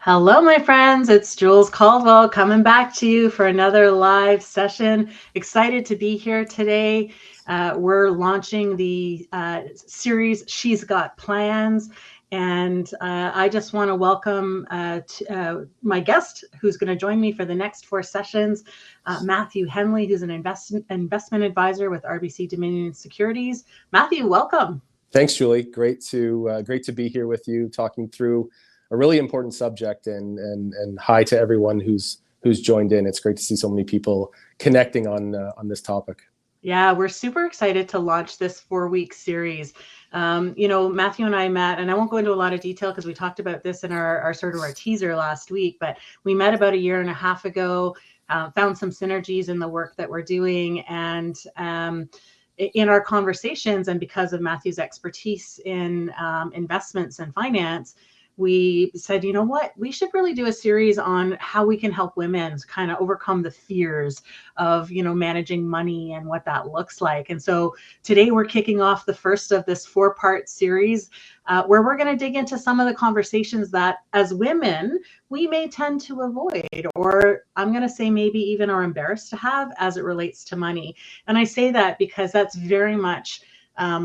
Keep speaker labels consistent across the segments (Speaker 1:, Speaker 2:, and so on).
Speaker 1: Hello, my friends. It's Jules Caldwell coming back to you for another live session. Excited to be here today. We're launching the series She's Got Plans. And I just want to welcome my guest who's going to join me for the next four sessions, Matthew Henley, who's an investment advisor with RBC Dominion Securities. Matthew, welcome.
Speaker 2: Thanks, Julie. Great to be here with you, talking through a really important subject. And hi to everyone who's joined in. It's great to see so many people connecting on this topic.
Speaker 1: Yeah, we're super excited to launch this 4-week series. Matthew and I met, and I won't go into a lot of detail because we talked about this in our teaser last week, but we met about a year and a half ago, found some synergies in the work that we're doing. And in our conversations, and because of Matthew's expertise in investments and finance, we said, you know what, we should really do a series on how we can help women kind of overcome the fears of, managing money and what that looks like. And so today we're kicking off the first of this 4-part series where we're going to dig into some of the conversations that as women, we may tend to avoid, or I'm going to say maybe even are embarrassed to have as it relates to money. And I say that because that's very much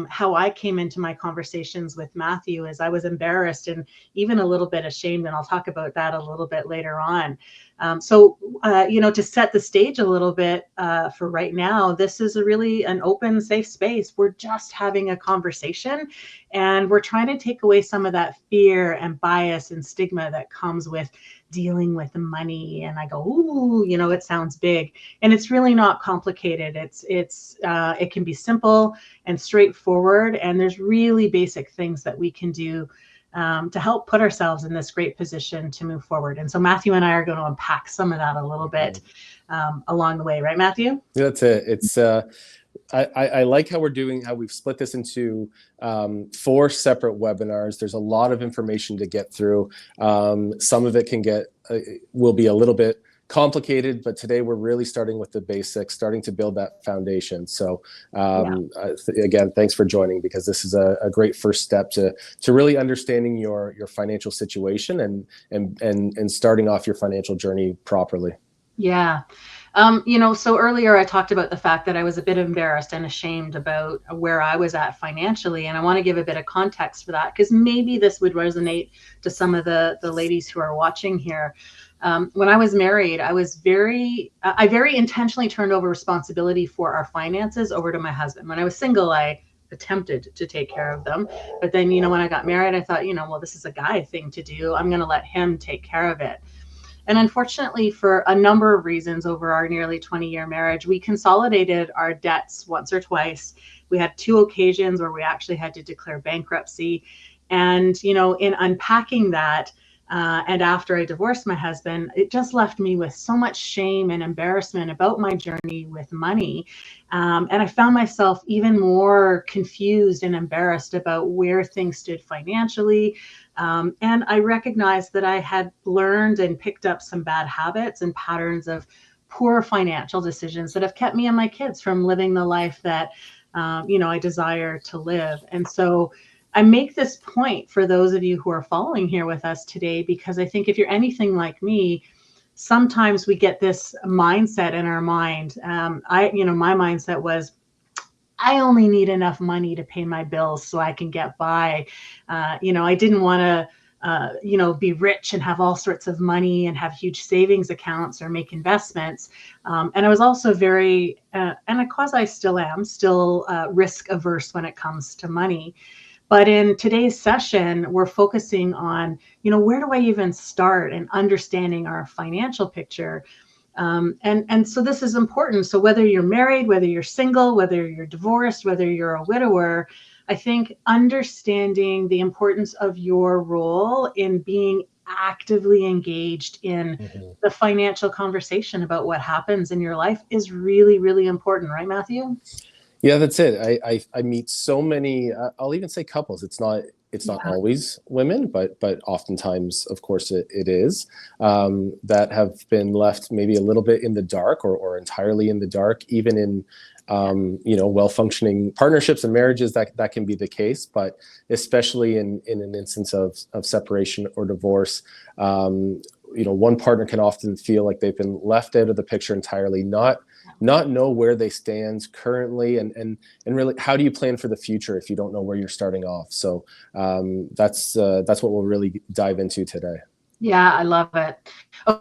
Speaker 1: how I came into my conversations with Matthew. Is I was embarrassed and even a little bit ashamed, and I'll talk about that a little bit later on. To set the stage a little bit for right now, this is really an open, safe space. We're just having a conversation, and we're trying to take away some of that fear and bias and stigma that comes with dealing with money. And I go, ooh, it sounds big, and it's really not complicated. It can be simple and straightforward, and there's really basic things that we can do to help put ourselves in this great position to move forward. And so Matthew and I are going to unpack some of that a little bit along the way, right, Matthew?
Speaker 2: Yeah, that's it. It's I like how we've split this into 4 separate webinars. There's a lot of information to get through. Some of it will be a little bit complicated, but today we're really starting with the basics, starting to build that foundation. So again, thanks for joining, because this is a great first step to really understanding your financial situation and starting off your financial journey properly.
Speaker 1: Yeah. So earlier I talked about the fact that I was a bit embarrassed and ashamed about where I was at financially. And I want to give a bit of context for that, because maybe this would resonate to some of the ladies who are watching here. When I was married, I very intentionally turned over responsibility for our finances over to my husband. When I was single, I attempted to take care of them. But then, when I got married, I thought, well, this is a guy thing to do. I'm going to let him take care of it. And unfortunately, for a number of reasons over our nearly 20-year marriage, we consolidated our debts once or twice. We had 2 occasions where we actually had to declare bankruptcy. And, in unpacking that, and after I divorced my husband, it just left me with so much shame and embarrassment about my journey with money. And I found myself even more confused and embarrassed about where things stood financially. And I recognized that I had learned and picked up some bad habits and patterns of poor financial decisions that have kept me and my kids from living the life that, I desire to live. And so I make this point for those of you who are following here with us today, because I think if you're anything like me, sometimes we get this mindset in our mind. My mindset was, I only need enough money to pay my bills so I can get by. I didn't want to, be rich and have all sorts of money and have huge savings accounts or make investments. And I was also very, and because I still am, risk averse when it comes to money. But in today's session, we're focusing on, where do I even start in understanding our financial picture? And so this is important. So whether you're married, whether you're single, whether you're divorced, whether you're a widower, I think understanding the importance of your role in being actively engaged in the financial conversation about what happens in your life is really, really important. Right, Matthew?
Speaker 2: Yeah, that's it. I meet so many, I'll even say couples. It's not always women, but oftentimes, of course, it is, that have been left maybe a little bit in the dark or entirely in the dark, even in well-functioning partnerships and marriages, that can be the case, but especially in an instance of separation or divorce, one partner can often feel like they've been left out of the picture entirely, not know where they stand currently, and really, how do you plan for the future if you don't know where you're starting off? So that's what we'll really dive into today.
Speaker 1: Yeah, I love it.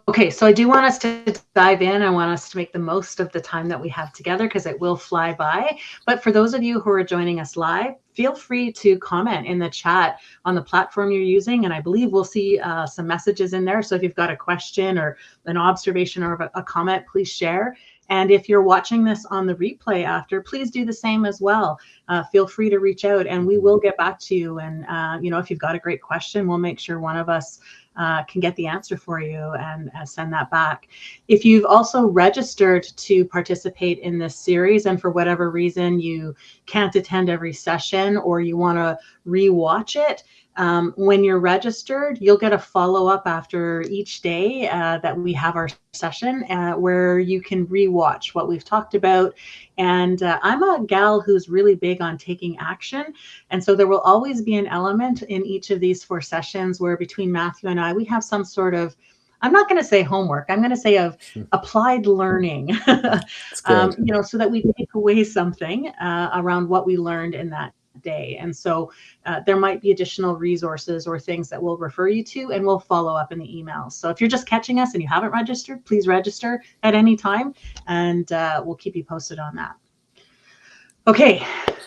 Speaker 1: Okay, so I do want us to dive in. I want us to make the most of the time that we have together because it will fly by. But for those of you who are joining us live, feel free to comment in the chat on the platform you're using. And I believe we'll see some messages in there. So if you've got a question or an observation or a comment, please share. And if you're watching this on the replay after, please do the same as well. Feel free to reach out and we will get back to you. And, if you've got a great question, we'll make sure one of us can get the answer for you and send that back. If you've also registered to participate in this series and for whatever reason you can't attend every session or you want to re-watch it, when you're registered, you'll get a follow-up after each day that we have our session where you can re-watch what we've talked about. And I'm a gal who's really big on taking action. And so there will always be an element in each of these 4 sessions where between Matthew and I, we have some sort of, I'm not going to say homework, I'm going to say of applied learning, so that we take away something around what we learned in that day. And so there might be additional resources or things that we'll refer you to, and we'll follow up in the emails. So if you're just catching us and you haven't registered, please register at any time, and we'll keep you posted on that. Okay,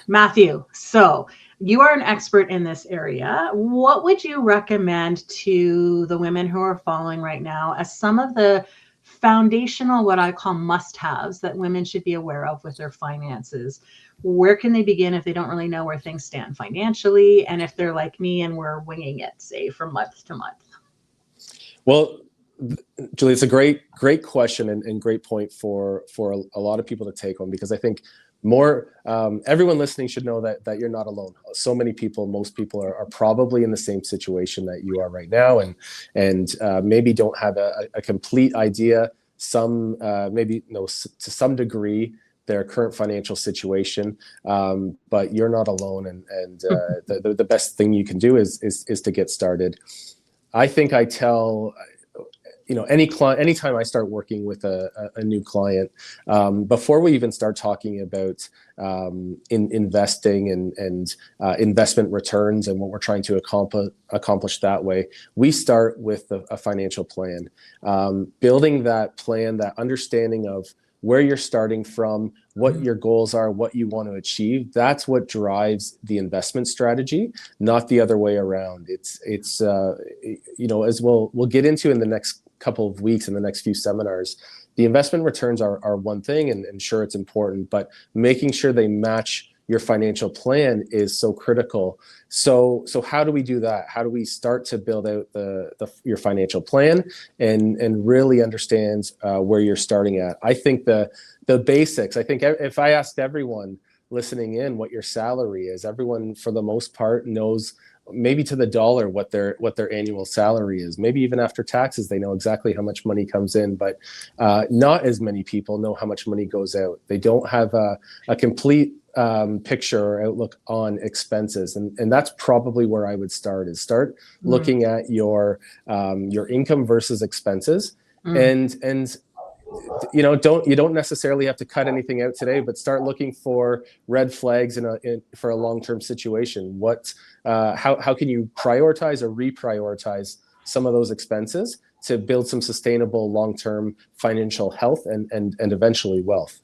Speaker 1: Matthew, so you are an expert in this area. What would you recommend to the women who are following right now as some of the foundational, what I call must-haves that women should be aware of with their finances? Where can they begin if they don't really know where things stand financially, and if they're like me and we're winging it, say, from month to month?
Speaker 2: Well, Julie, it's a great question and great point for a lot of people to take on, because I think everyone listening should know that you're not alone. So many people, most people are probably in the same situation that you are right now, and maybe don't have a complete idea. Some maybe know to some degree their current financial situation, but you're not alone. And the best thing you can do is to get started. I think I tell anytime I start working with a new client, before we even start talking about investing and investment returns and what we're trying to accomplish that way, we start with a financial plan. Building that plan, that understanding of where you're starting from, what your goals are, what you want to achieve. That's what drives the investment strategy, not the other way around. It's as we'll get into in the next couple of weeks, in the next few seminars, the investment returns are one thing, and sure, it's important, but making sure they match your financial plan is so critical. So how do we do that? How do we start to build out your financial plan and really understand where you're starting at? I think the basics. I think if I asked everyone listening in what your salary is, everyone for the most part knows, maybe to the dollar, what their annual salary is. Maybe even after taxes, they know exactly how much money comes in, but not as many people know how much money goes out. They don't have a complete picture or outlook on expenses, and that's probably where I would start. Looking at your income versus expenses, and you don't necessarily have to cut anything out today, but start looking for red flags for a long-term situation. How can you prioritize or reprioritize some of those expenses to build some sustainable long-term financial health and eventually wealth?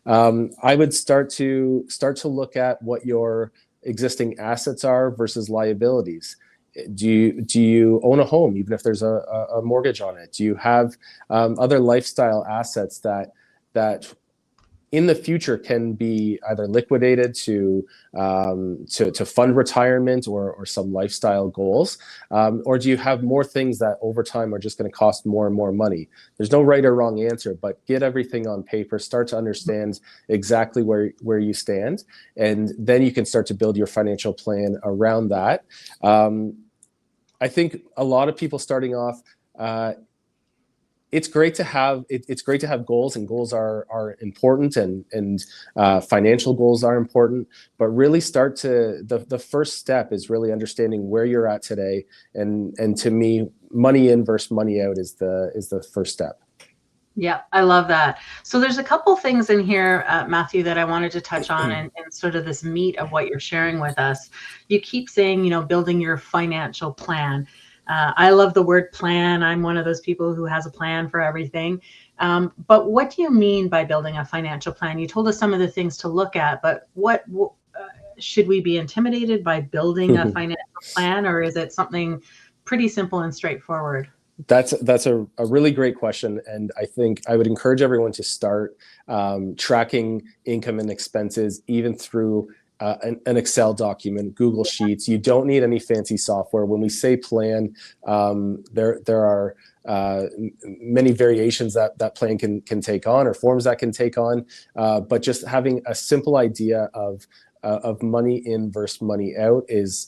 Speaker 2: I would start to look at what your existing assets are versus liabilities. Do you own a home, even if there's a mortgage on it? Do you have other lifestyle assets that in the future can be either liquidated to fund retirement or some lifestyle goals, or do you have more things that over time are just going to cost more and more money? There's no right or wrong answer, but get everything on paper, start to understand exactly where you stand, and then you can start to build your financial plan around that. I think a lot of people starting off, it's great to have it's great to have goals, and goals are important, and financial goals are important. But really, start to the first step is really understanding where you're at today, and to me, money in versus money out is the first step.
Speaker 1: Yeah, I love that. So there's a couple things in here, Matthew, that I wanted to touch on, and sort of this meat of what you're sharing with us. You keep saying, building your financial plan. I love the word plan. I'm one of those people who has a plan for everything. But what do you mean by building a financial plan? You told us some of the things to look at, but what should we be intimidated by building a financial plan, or is it something pretty simple and straightforward?
Speaker 2: That's a really great question, and I think I would encourage everyone to start tracking income and expenses, even through an Excel document, Google Sheets. You don't need any fancy software. When we say plan, there are many variations that plan can take on, or forms that can take on. But just having a simple idea of money in versus money out is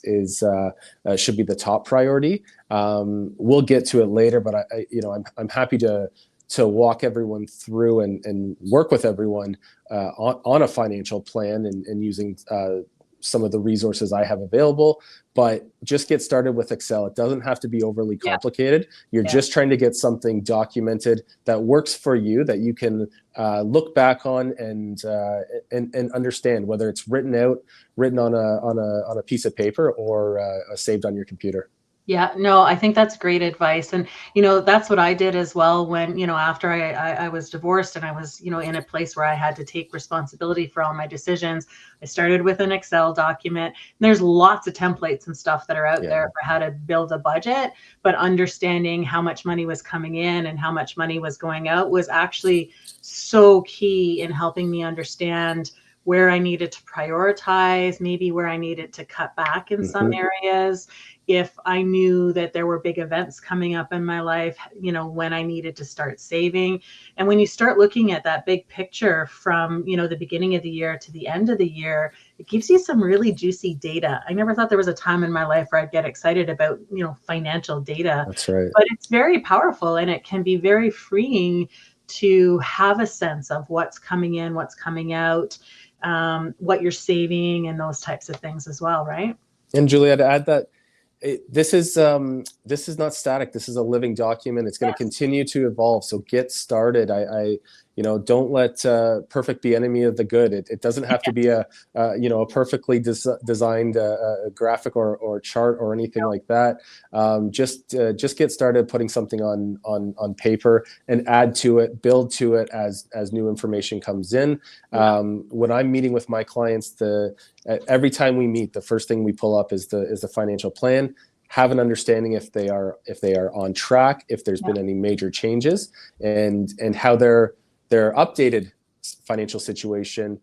Speaker 2: should be the top priority. We'll get to it later, but I'm happy to walk everyone through and work with everyone on a financial plan, and using some of the resources I have available. But just get started with Excel. It doesn't have to be overly complicated. You're just trying to get something documented that works for you, that you can look back on and understand, whether it's written on a piece of paper, or saved on your computer.
Speaker 1: Yeah, no, I think that's great advice. And, that's what I did as well when, after I was divorced, and I was, in a place where I had to take responsibility for all my decisions. I started with an Excel document. There's lots of templates and stuff that are out there for how to build a budget, but understanding how much money was coming in and how much money was going out was actually so key in helping me understand where I needed to prioritize, maybe where I needed to cut back in some areas. If I knew that there were big events coming up in my life, when I needed to start saving. And when you start looking at that big picture from, the beginning of the year to the end of the year, it gives you some really juicy data. I never thought there was a time in my life where I'd get excited about, financial data.
Speaker 2: That's right.
Speaker 1: But it's very powerful, and it can be very freeing to have a sense of what's coming in, what's coming out, what you're saving, and those types of things as well, right?
Speaker 2: And Julia, to add that, this is not static. This is a living document. It's going to continue to evolve. So get started. I don't let perfect be enemy of the good. It doesn't have to be a perfectly designed graphic or chart or anything like that. Just get started putting something on paper, and add to it, build to it as new information comes in. When I'm meeting with my clients, every time we meet, the first thing we pull up is the financial plan. Have an understanding if they are on track, if there's been any major changes, and how their updated financial situation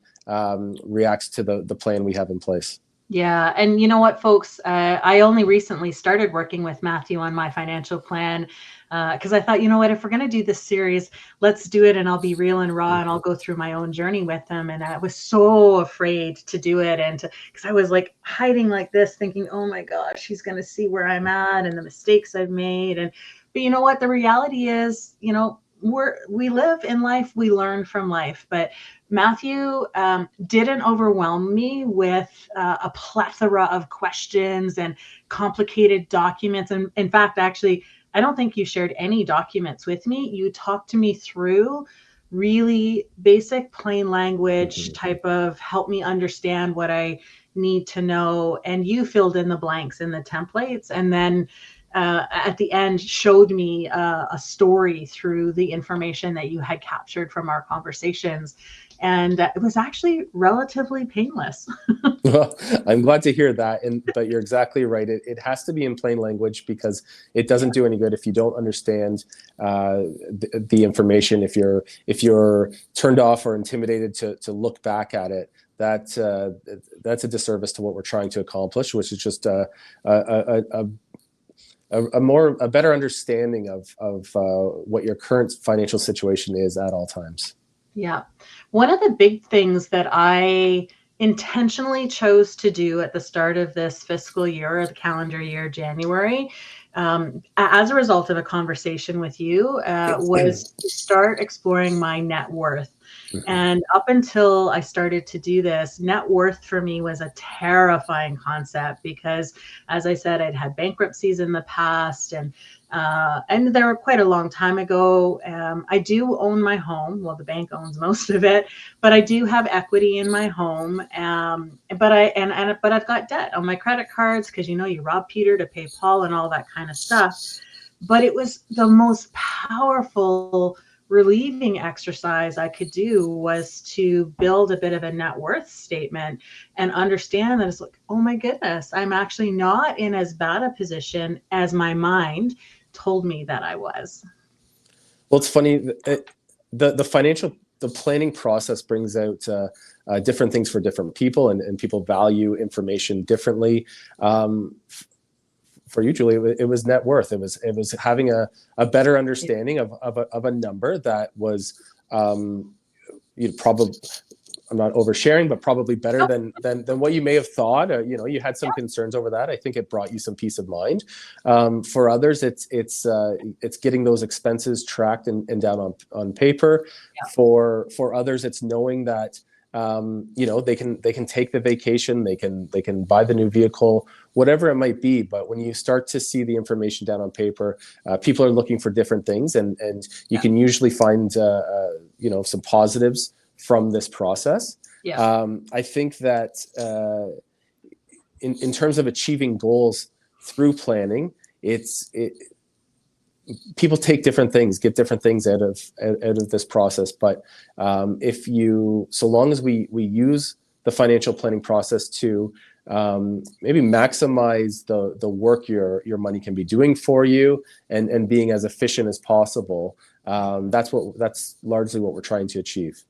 Speaker 2: reacts to the plan we have in place.
Speaker 1: Yeah. And you know what, folks, I only recently started working with Matthew on my financial plan, because I thought, what, if we're going to do this series, let's do it, and I'll be real and raw, and I'll go through my own journey with him. And I was so afraid to do it, and because I was like hiding like this, thinking, oh my gosh, he's going to see where I'm at and the mistakes I've made. But you know what, the reality is, we live in life, we learn from life. But Matthew didn't overwhelm me with a plethora of questions and complicated documents. And in fact, actually, I don't think you shared any documents with me. You talked to me through really basic, plain language type of help me understand what I need to know. And you filled in the blanks in the templates. And then at the end showed me a story through the information that you had captured from our conversations. And it was actually relatively painless.
Speaker 2: Well, I'm glad to hear that. But you're exactly right. It has to be in plain language, because it doesn't do any good if you don't understand the information. If you're turned off or intimidated to look back at it, that's a disservice to what we're trying to accomplish, which is just a better understanding of what your current financial situation is at all times.
Speaker 1: Yeah. One of the big things that I intentionally chose to do at the start of this fiscal year, or the calendar year, January, as a result of a conversation with you, was to start exploring my net worth. And up until I started to do this, net worth for me was a terrifying concept because, as I said, I'd had bankruptcies in the past, and they were quite a long time ago. I do own my home. Well, the bank owns most of it, but I do have equity in my home. But I've got debt on my credit cards because you rob Peter to pay Paul and all that kind of stuff. But it was the most powerful relieving exercise I could do was to build a bit of a net worth statement and understand that it's like, oh my goodness, I'm actually not in as bad a position as my mind told me that I was.
Speaker 2: Well, it's funny. The planning process brings out different things for different people, and people value information differently. For you, Julie, it was net worth. It was having a better understanding of a number that was probably, I'm not oversharing, but probably better than what you may have thought. You had some concerns over that. I think it brought you some peace of mind. For others, it's getting those expenses tracked and down on paper.
Speaker 1: Yeah.
Speaker 2: For others, it's knowing that they can take the vacation, they can buy the new vehicle, whatever it might be. But when you start to see the information down on paper, people are looking for different things, and you can usually find some positives from this process.
Speaker 1: Yeah.
Speaker 2: I think that in terms of achieving goals through planning, people take different things, get different things out of this process. But so long as we use the financial planning process to maybe maximize the work your money can be doing for you, and being as efficient as possible, that's largely what we're trying to achieve.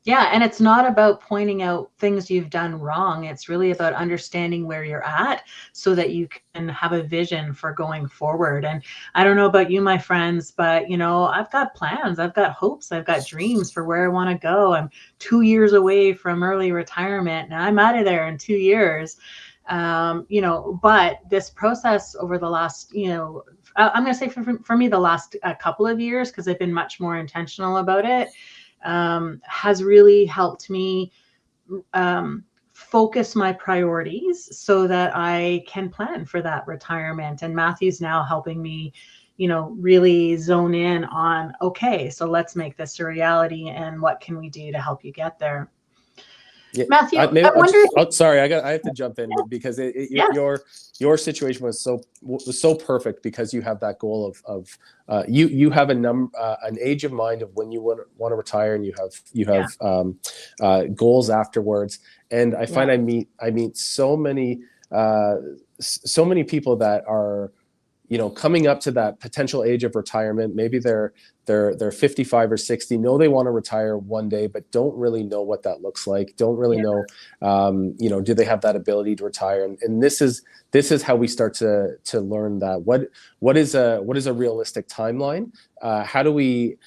Speaker 1: Yeah, and it's not about pointing out things you've done wrong. It's really about understanding where you're at so that you can have a vision for going forward. And I don't know about you, my friends, but I've got plans, I've got hopes, I've got dreams for where I want to go. I'm 2 years away from early retirement, and I'm out of there in 2 years. But this process over the last, I'm going to say for me, the last couple of years, because I've been much more intentional about it, has really helped me focus my priorities so that I can plan for that retirement. And Matthew's now helping me, really zone in on, okay, so let's make this a reality, and what can we do to help you get there?
Speaker 2: Yeah,
Speaker 1: Matthew, I wonder.
Speaker 2: sorry, I have to jump in because your situation was so perfect, because you have that goal of you have an age of mind of when you want to retire, and you have goals afterwards. And I find I meet so many people that are coming up to that potential age of retirement. Maybe they're 55 or 60, know they want to retire one day, but don't really know what that looks like. Don't really know, do they have that ability to retire? And this is how we start to learn that. What is a realistic timeline? How do we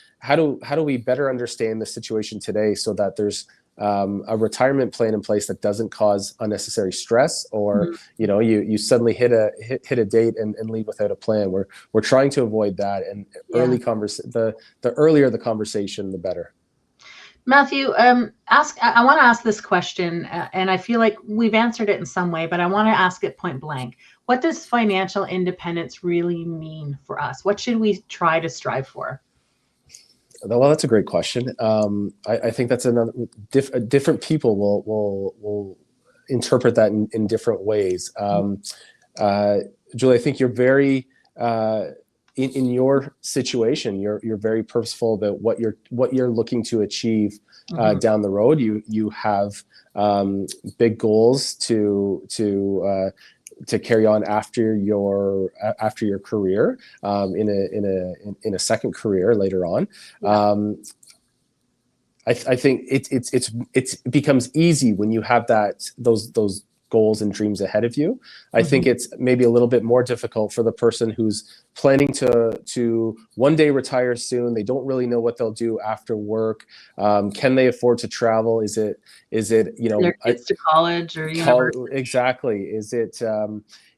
Speaker 2: better understand the situation today so that there's a retirement plan in place that doesn't cause unnecessary stress, or you suddenly hit a date and leave without a plan. We're trying to avoid that, and the earlier the conversation, the better.
Speaker 1: Matthew, I want to ask this question, and I feel like we've answered it in some way, but I want to ask it point blank. What does financial independence really mean for us? What should we try to strive for?
Speaker 2: Well, that's a great question. I think that's another. Different people will interpret that in different ways. Julie, I think you're very in your situation. You're very purposeful about what you're looking to achieve down the road. You have big goals to carry on after your career, in a second career later on. I think it becomes easy when you have those goals and dreams ahead of you. I think it's maybe a little bit more difficult for the person who's planning to one day retire soon. They don't really know what they'll do after work. Can they afford to travel? Is it
Speaker 1: their kids to college or university?
Speaker 2: Exactly. Is it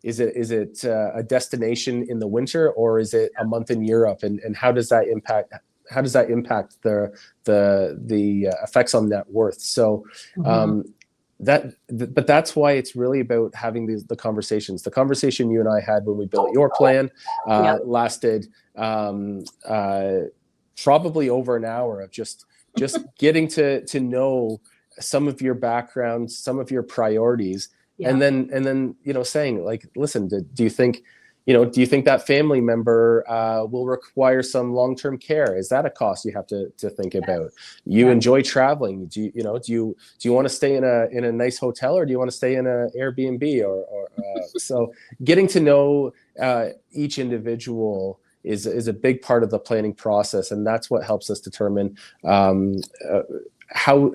Speaker 2: a destination in the winter, or is it a month in Europe, and how does that impact the effects on net worth? So
Speaker 1: Mm-hmm.
Speaker 2: but that's why it's really about having the conversations. The conversation you and I had when we built your plan
Speaker 1: Yeah.
Speaker 2: lasted probably over an hour of just getting to know some of your background, some of your priorities,
Speaker 1: Yeah.
Speaker 2: and then saying, like, listen, do you think that family member will require some long-term care? Is that a cost you have to think about?
Speaker 1: Yes.
Speaker 2: You
Speaker 1: Yeah.
Speaker 2: enjoy traveling. Do you want to stay in a nice hotel, or do you want to stay in an Airbnb? So getting to know each individual is a big part of the planning process, and that's what helps us determine how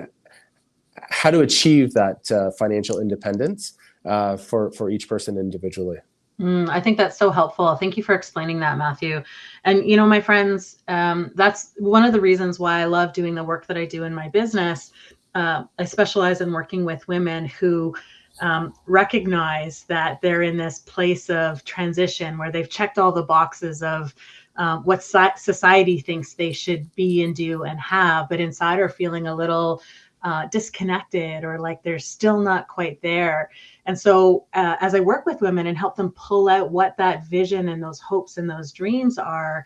Speaker 2: how to achieve that financial independence for each person individually.
Speaker 1: I think that's so helpful. Thank you for explaining that, Matthew. And, my friends, that's one of the reasons why I love doing the work that I do in my business. I specialize in working with women who recognize that they're in this place of transition where they've checked all the boxes of what society thinks they should be and do and have, but inside are feeling a little disconnected, or like they're still not quite there. And so as I work with women and help them pull out what that vision and those hopes and those dreams are,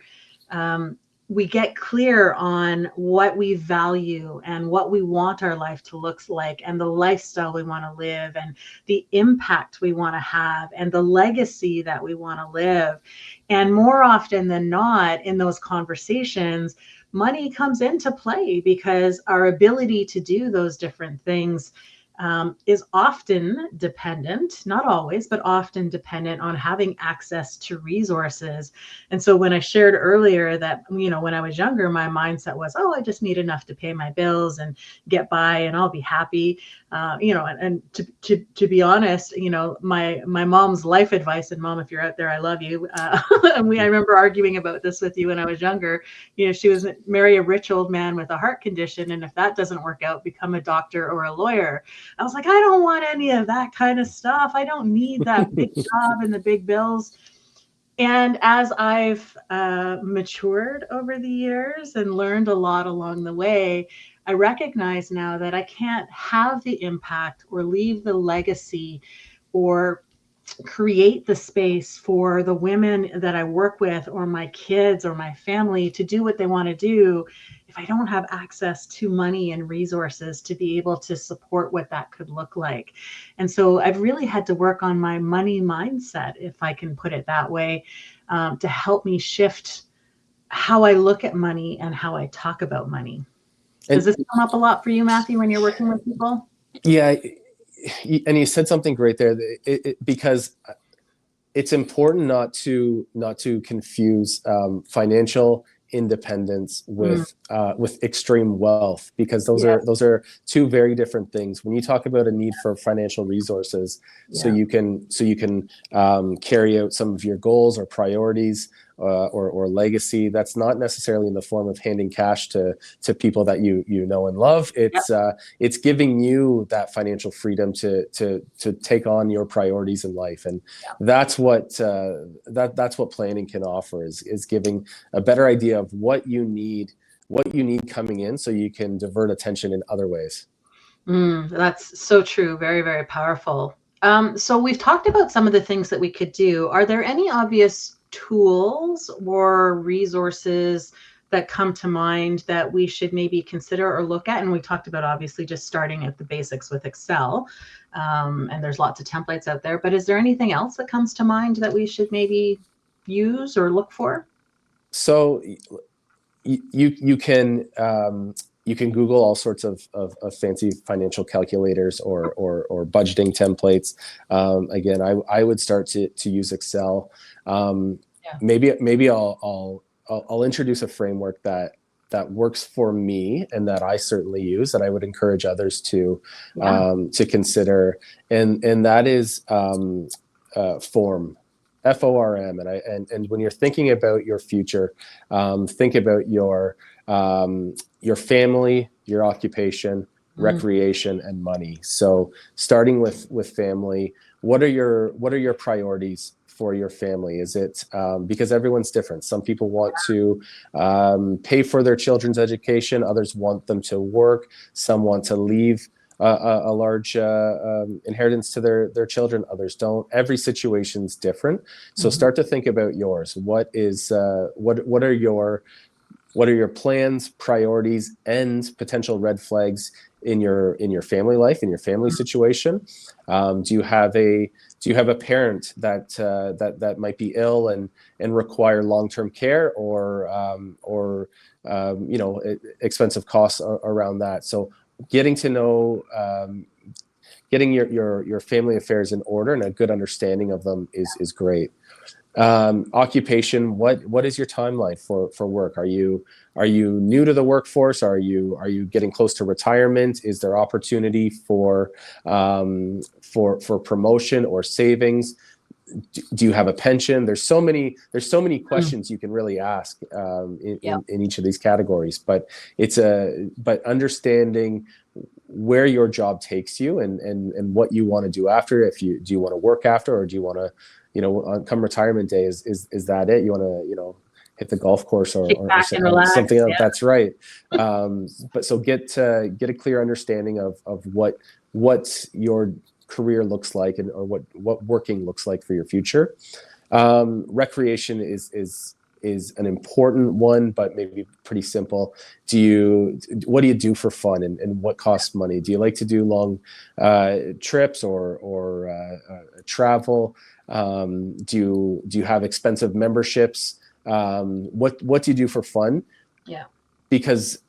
Speaker 1: we get clear on what we value and what we want our life to look like, and the lifestyle we want to live, and the impact we want to have, and the legacy that we want to live. And more often than not, in those conversations, money comes into play, because our ability to do those different things is often dependent, not always, but often dependent on having access to resources. And so when I shared earlier that, when I was younger, my mindset was, oh, I just need enough to pay my bills and get by and I'll be happy. And to be honest, my mom's life advice, and Mom, if you're out there, I love you. And I remember arguing about this with you when I was younger. She was marry a rich old man with a heart condition, and if that doesn't work out, become a doctor or a lawyer. I was like, I don't want any of that kind of stuff. I don't need that big job and the big bills. And as I've matured over the years and learned a lot along the way, I recognize now that I can't have the impact or leave the legacy or create the space for the women that I work with, or my kids or my family, to do what they want to do if I don't have access to money and resources to be able to support what that could look like. And so I've really had to work on my money mindset, if I can put it that way, to help me shift how I look at money and how I talk about money. Does
Speaker 2: And
Speaker 1: this come up a lot for you, Matthew, when you're working with people?
Speaker 2: yeah, and you said something great there, because it's important not to confuse financial independence
Speaker 1: Mm,
Speaker 2: with extreme wealth, because those
Speaker 1: yeah,
Speaker 2: are two very different things. When you talk about a need for financial resources, so
Speaker 1: yeah,
Speaker 2: you can carry out some of your goals or priorities, or legacy, that's not necessarily in the form of handing cash to people that you know and love.
Speaker 1: yeah.
Speaker 2: It's giving you that financial freedom to take on your priorities in life, and that's what planning can offer, is giving a better idea of what you need coming in, so you can divert attention in other ways.
Speaker 1: That's so true. Very, very powerful. So we've talked about some of the things that we could do. Are there any obvious tools or resources that come to mind that we should maybe consider or look at? And we talked about obviously just starting at the basics with Excel. And there's lots of templates out there. But is there anything else that comes to mind that we should maybe use or look for?
Speaker 2: So you can Google all sorts of fancy financial calculators, or budgeting templates. Again, I would start to use Excel.
Speaker 1: Yeah.
Speaker 2: Maybe I'll introduce a framework that works for me, and that I certainly use, that I would encourage others
Speaker 1: Yeah.
Speaker 2: to consider, and that is form. FORM. And when you're thinking about your future, think about your family, your occupation,
Speaker 1: Mm,
Speaker 2: recreation, and money. So starting with family, what are your priorities for your family? Is it because everyone's different? Some people want to pay for their children's education, others want them to work, some want to leave a large inheritance to their children, others don't. Every situation's different. So
Speaker 1: Mhm.
Speaker 2: start to think about yours. What are your plans, priorities, and potential red flags in your family life, in your family situation? Do you have a parent that might be ill and require long-term care, or expensive costs around that? So getting to know getting your family affairs in order and a good understanding of them is great. Occupation, what is your timeline for work? Are you new to the workforce? Are you getting close to retirement? Is there opportunity for promotion or savings? Do you have a pension? There's so many
Speaker 1: Mm.
Speaker 2: questions you can really ask in,
Speaker 1: Yeah.
Speaker 2: in each of these categories. But understanding where your job takes you and what you want to do after. If you do you want to work after, or do you want to, come retirement day, is that it? You want to, hit the golf course, or,
Speaker 1: Kick
Speaker 2: or,
Speaker 1: back and
Speaker 2: or something
Speaker 1: relax.
Speaker 2: else.
Speaker 1: Yeah.
Speaker 2: That's right. But so get a clear understanding of what your career looks like, and or what working looks like for your future. Recreation is an important one, but maybe pretty simple. What do you do for fun, and what costs money? Do you like to do long trips, or travel? Do you have expensive memberships? What do you do for fun?
Speaker 1: Yeah.
Speaker 2: Because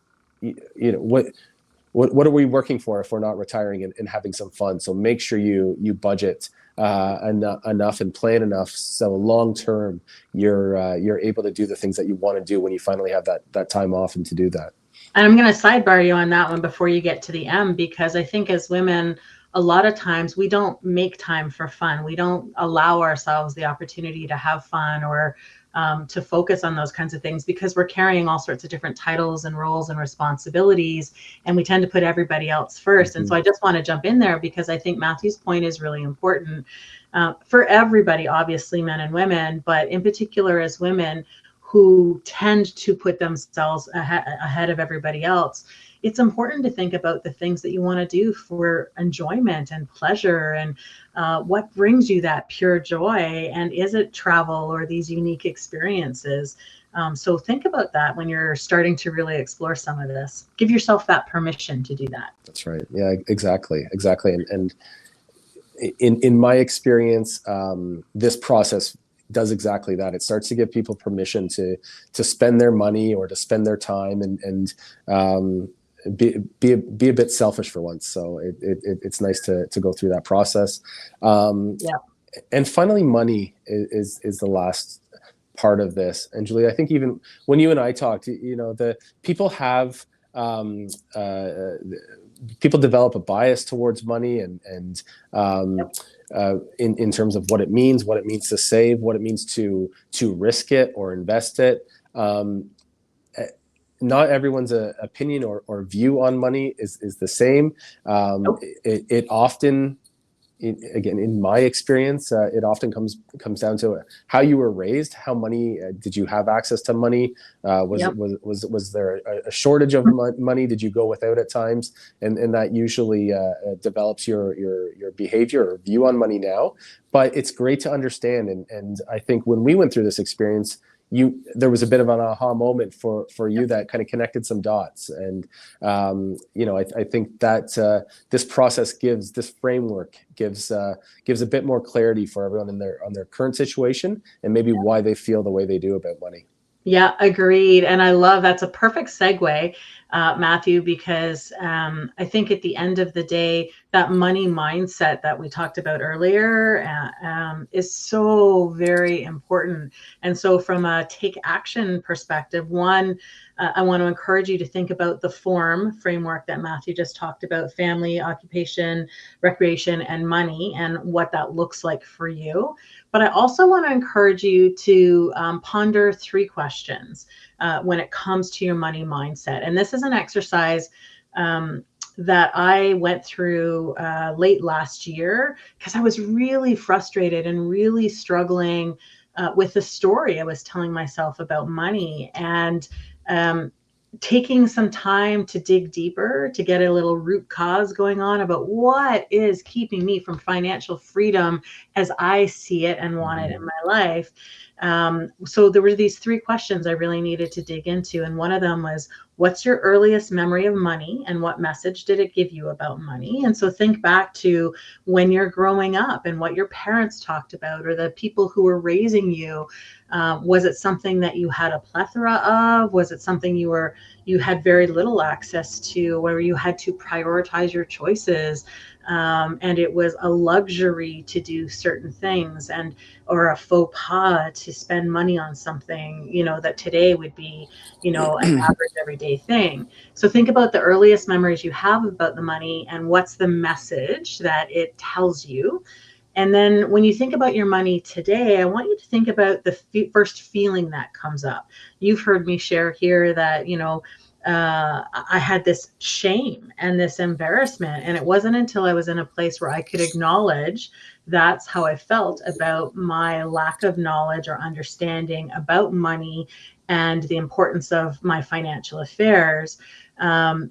Speaker 2: what are we working for if we're not retiring and having some fun? So make sure you budget enough and plan enough, so long term you're able to do the things that you want to do when you finally have that time off and to do that.
Speaker 1: And I'm going to sidebar you on that one before you get to the M, because I think as women, a lot of times we don't make time for fun. We don't allow ourselves the opportunity to have fun, or to focus on those kinds of things, because we're carrying all sorts of different titles and roles and responsibilities, and we tend to put everybody else first. And
Speaker 2: Mm-hmm.
Speaker 1: so I just want to jump in there, because I think Matthew's point is really important for everybody, obviously, men and women, but in particular as women who tend to put themselves ahead of everybody else. It's important to think about the things that you want to do for enjoyment and pleasure, and what brings you that pure joy, and is it travel or these unique experiences? So think about that when you're starting to really explore some of this. Give yourself that permission to do that.
Speaker 2: That's right. Yeah, exactly. And in my experience, this process does exactly that. It starts to give people permission to spend their money, or to spend their time, and be a bit selfish for once. So it's nice to go through that process.
Speaker 1: Yeah.
Speaker 2: And finally, money is the last part of this. And Julie, I think even when you and I talked, the people have people develop a bias towards money, and in terms of what it means to save, what it means to risk it or invest it. Not everyone's opinion or view on money is the same.
Speaker 1: Nope.
Speaker 2: It often, again, in my experience, it often comes down to how you were raised. How money did you have access to money?
Speaker 1: Yep.
Speaker 2: Was there a shortage of money? Did you go without at times? And that usually develops your behavior or view on money now. But it's great to understand. And I think when we went through this experience, there was a bit of an aha moment for you that kind of connected some dots. And I think that this framework gives a bit more clarity for everyone on their current situation, and maybe why they feel the way they do about money.
Speaker 1: Yeah, agreed. And I love, that's a perfect segue, Matthew, because I think at the end of the day, that money mindset that we talked about earlier is so very important. And so, from a take action perspective, one, I want to encourage you to think about the form framework that Matthew just talked about: family, occupation, recreation, and money, and what that looks like for you. But I also want to encourage you to ponder 3 questions when it comes to your money mindset. And this is an exercise that I went through late last year, because I was really frustrated and really struggling with the story I was telling myself about money. And um, taking some time to dig deeper, to get a little root cause going on about what is keeping me from financial freedom as I see it and want it in my life. So there were these three questions I really needed to dig into. And one of them was, what's your earliest memory of money and what message did it give you about money? And so think back to when you're growing up and what your parents talked about, or the people who were raising you. Was it something that you had a plethora of? Was it something you had very little access to, where you had to prioritize your choices? And it was a luxury to do certain things, and or a faux pas to spend money on something, that today would be, an average everyday thing. So think about the earliest memories you have about the money and what's the message that it tells you. And then when you think about your money today, I want you to think about the first feeling that comes up. You've heard me share here that, I had this shame and this embarrassment. And it wasn't until I was in a place where I could acknowledge that's how I felt about my lack of knowledge or understanding about money and the importance of my financial affairs,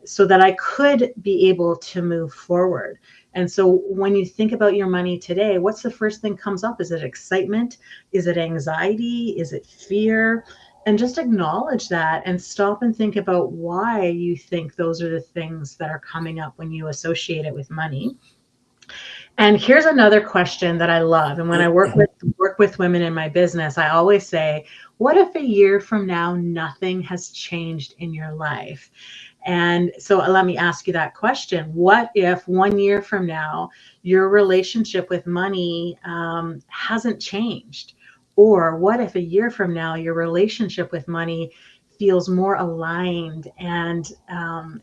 Speaker 1: so that I could be able to move forward. And so when you think about your money today, what's the first thing comes up? Is it excitement? Is it anxiety? Is it fear? And just acknowledge that and stop and think about why you think those are the things that are coming up when you associate it with money. And here's another question that I love. And when I work with women in my business, I always say, what if a year from now nothing has changed in your life? And so let me ask you that question. What if 1 year from now your relationship with money hasn't changed? Or what if a year from now your relationship with money feels more aligned, and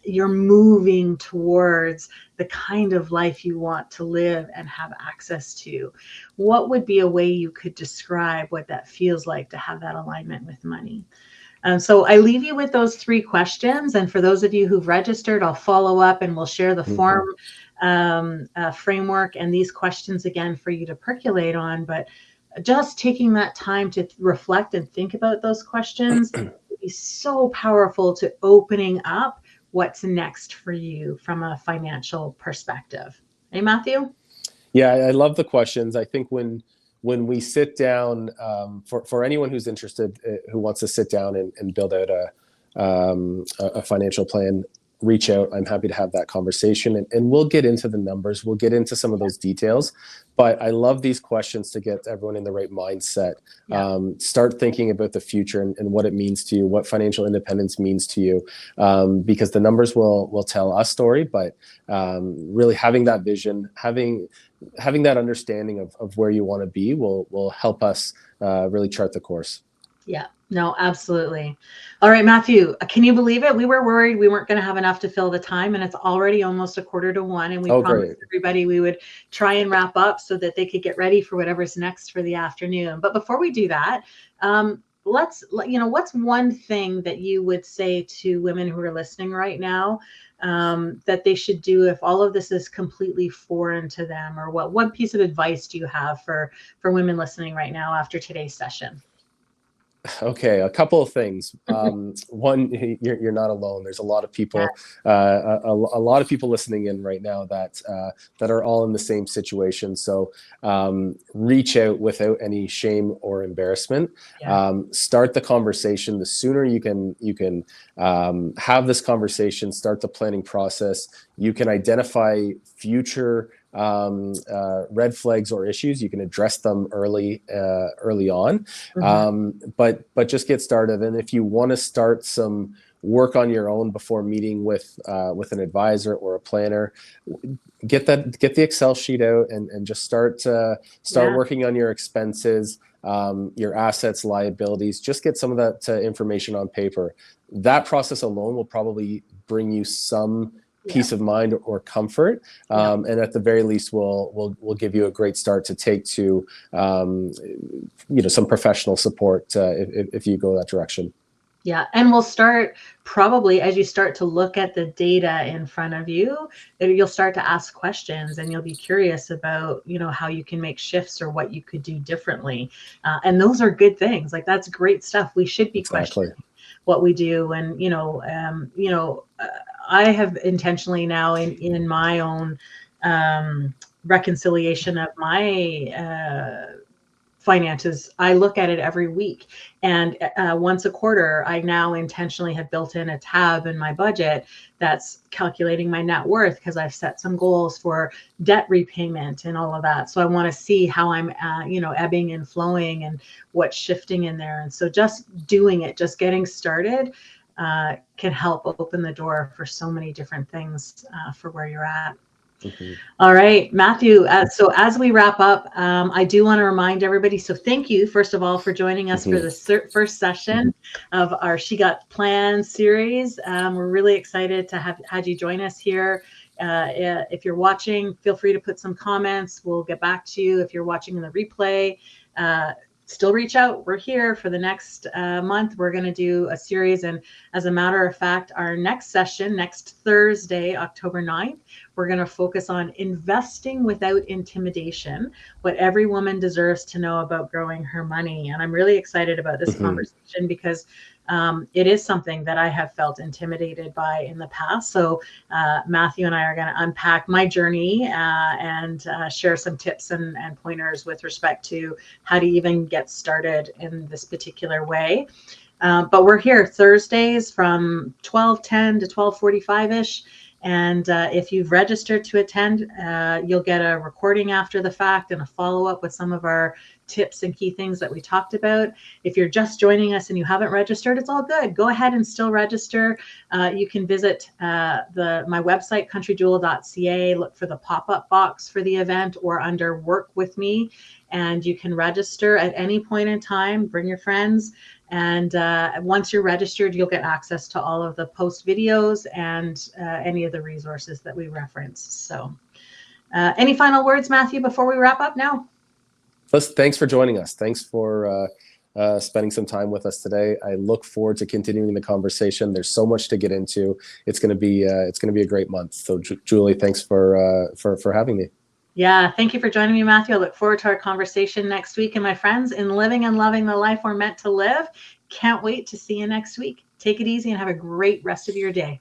Speaker 1: you're moving towards the kind of life you want to live and have access to? What would be a way you could describe what that feels like to have that alignment with money? So I leave you with those three questions. And for those of you who've registered, I'll follow up and we'll share the form framework and these questions again for you to percolate on. But just taking that time to reflect and think about those questions would be so powerful to opening up what's next for you from a financial perspective. Hey, Matthew?
Speaker 2: Yeah, I love the questions. I think when we sit down, for anyone who's interested, who wants to sit down and build out a financial plan, reach out. I'm happy to have that conversation, and we'll get into the numbers. We'll get into some of those details. But I love these questions to get everyone in the right mindset. Start thinking about the future and what it means to you, what financial independence means to you, because the numbers will tell us story. But really having that vision, having that understanding of where you want to be will help us really chart the course.
Speaker 1: Yeah, no, absolutely. All right, Matthew, can you believe it? We were worried we weren't going to have enough to fill the time, and it's already almost 1:45. And we
Speaker 2: Oh,
Speaker 1: promised
Speaker 2: great.
Speaker 1: everybody we would try and wrap up so that they could get ready for whatever's next for the afternoon. But before we do that, what's one thing that you would say to women who are listening right now, that they should do if all of this is completely foreign to them? Or what piece of advice do you have for women listening right now after today's session?
Speaker 2: Okay, a couple of things. One, you're not alone. There's a lot of people, a lot of people listening in right now that are all in the same situation. So reach out without any shame or embarrassment. Start the conversation. The sooner you can have this conversation, start the planning process. You can identify future red flags or issues. You can address them early on, but just get started. And if you want to start some work on your own before meeting with an advisor or a planner, get the Excel sheet out and just start working on your expenses, your assets, liabilities. Just get some of that information on paper. That process alone will probably bring you some peace of mind or comfort, and at the very least will give you a great start to take to some professional support if you go that direction.
Speaker 1: Yeah, and we'll start probably as you start to look at the data in front of you, you'll start to ask questions and you'll be curious about, how you can make shifts or what you could do differently. And those are good things. Like that's great stuff. We should be
Speaker 2: Exactly.
Speaker 1: questioning what we do. And, I have intentionally now in my own reconciliation of my finances, I look at it every week. And once a quarter, I now intentionally have built in a tab in my budget that's calculating my net worth because I've set some goals for debt repayment and all of that. So I want to see how I'm, ebbing and flowing and what's shifting in there. And so just doing it, just getting started, can help open the door for so many different things for where you're at.
Speaker 2: Mm-hmm.
Speaker 1: All right, Matthew. So as we wrap up, I do want to remind everybody. So thank you, first of all, for joining us for
Speaker 2: Mm-hmm.
Speaker 1: the first session of our She Got Plans series. We're really excited to have had you join us here. If you're watching, feel free to put some comments. We'll get back to you. If you're watching in the replay, still reach out. We're here for the next month. We're going to do a series. And as a matter of fact, our next session, next Thursday, October 9th, we're going to focus on investing without intimidation, what every woman deserves to know about growing her money. And I'm really excited about this
Speaker 2: Mm-hmm.
Speaker 1: conversation because it is something that I have felt intimidated by in the past. So Matthew and I are going to unpack my journey and share some tips and pointers with respect to how to even get started in this particular way. But we're here Thursdays from 12:10 to 12:45-ish. And if you've registered to attend, you'll get a recording after the fact and a follow-up with some of our tips and key things that we talked about. If you're just joining us and you haven't registered, it's all good. Go ahead and still register. You can visit my website, countryjewel.ca, look for the pop-up box for the event or under Work With Me, and you can register at any point in time. Bring your friends. And once you're registered, you'll get access to all of the post videos and any of the resources that we reference. So any final words, Matthew, before we wrap up now?
Speaker 2: Thanks for joining us. Thanks for spending some time with us today. I look forward to continuing the conversation. There's so much to get into. It's going to be a great month. So Julie, thanks for having me.
Speaker 1: Yeah, thank you for joining me, Matthew. I look forward to our conversation next week. And my friends, in living and loving the life we're meant to live, can't wait to see you next week. Take it easy and have a great rest of your day.